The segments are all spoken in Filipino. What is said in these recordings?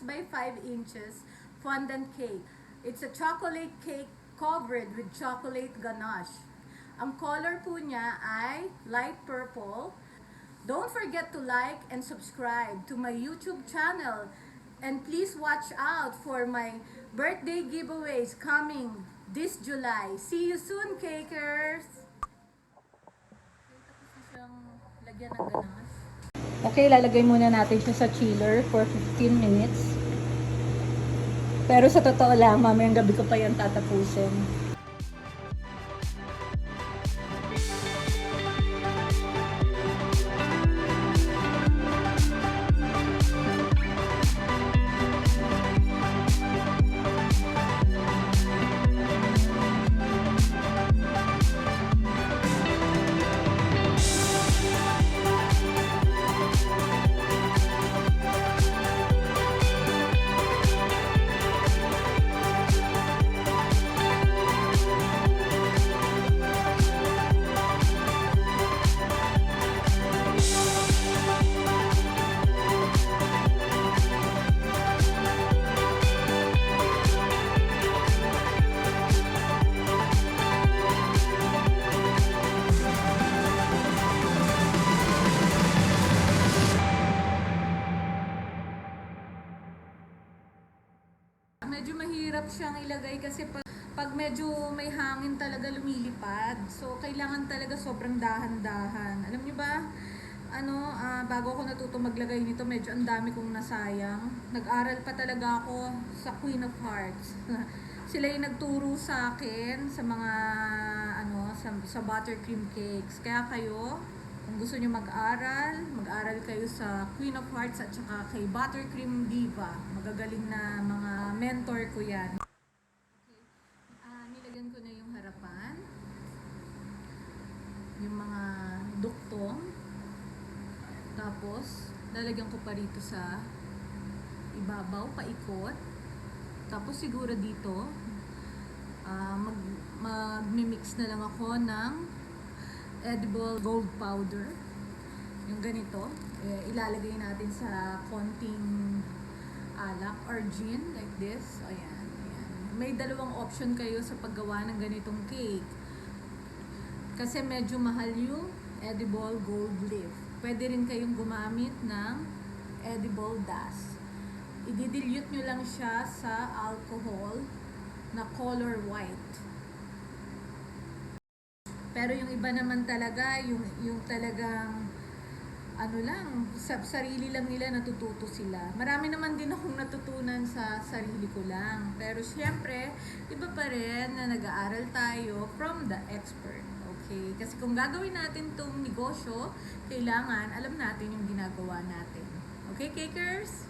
by 5 inches fondant cake. It's a chocolate cake covered with chocolate ganache. Ang color po niya ay light purple. Don't forget to like and subscribe to my YouTube channel. And please watch out for my birthday giveaways coming this July. See you soon, cakers! Tapos na siyang lagyan ng ganache. Okay, lalagay muna natin siya sa chiller for 15 minutes. Pero sa totoo lang, mamayang gabi ko pa yan tatapusin. Medyo mahirap siyang ilagay kasi pag medyo may hangin talaga lumilipad. So, kailangan talaga sobrang dahan-dahan. Alam niyo ba, bago ako natuto maglagay nito, medyo ang dami kong nasayang. Nag-aral pa talaga ako sa Queen of Hearts. Sila yung nagturo sa akin sa mga, sa buttercream cakes. Kaya kayo, kung gusto nyo mag-aral kayo sa Queen of Hearts at saka kay Buttercream Diva. Magagaling na mga mentor ko yan. Okay. Nilagyan ko na yung harapan. Yung mga duktong. Tapos, lalagyan ko pa rito sa ibabaw, paikot. Tapos siguro dito, mag-mix na lang ako ng edible gold powder. Yung ganito, ilalagay natin sa konting alak or gin like this. Ayan. May dalawang option kayo sa paggawa ng ganitong cake. Kasi medyo mahal yung edible gold leaf. Pwede rin kayong gumamit ng edible dust. I-dilute nyo lang siya sa alcohol na color white. Pero yung iba naman talaga, yung talagang sa sarili lang nila natututo sila. Marami naman din akong natutunan sa sarili ko lang. Pero syempre, iba pa rin na nag-aaral tayo from the expert. Okay? Kasi kung gagawin natin tong negosyo, kailangan alam natin yung ginagawa natin. Okay, cakers?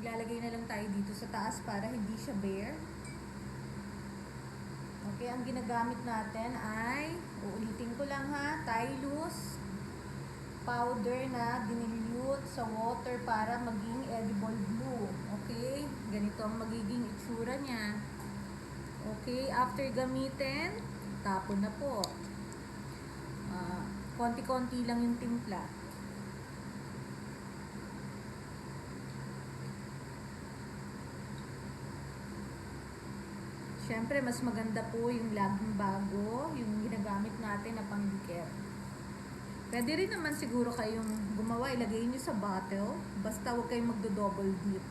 Maglalagay na lang tayo dito sa taas para hindi siya bare. Okay, ang ginagamit natin ay, uulitin ko lang ha, Tylose powder na dinilute sa water para maging edible glue. Okay, ganito ang magiging itsura niya. Okay, after gamitin, tapon na po. Konti-konti lang yung timpla. Siyempre, mas maganda po yung laging bago, yung ginagamit natin na pangdikit. Pwede rin naman siguro kayong gumawa, ilagay nyo sa bottle, basta huwag kayong magdo-double dip.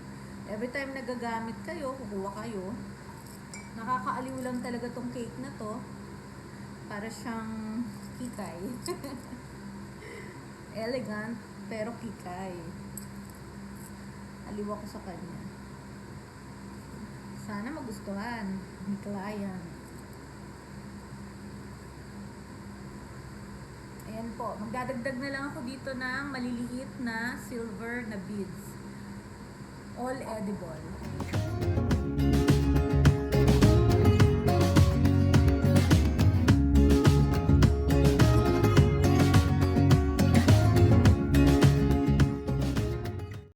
Every time nagagamit kayo, kukuha kayo. Nakakaaliw lang talaga tong cake na to. Para siyang kikay. Elegant, pero kikay. Aliw ako sa kanya. Sana magustuhan ni client. Ayan po, magdadagdag na lang ako dito ng maliliit na silver na beads. All edible.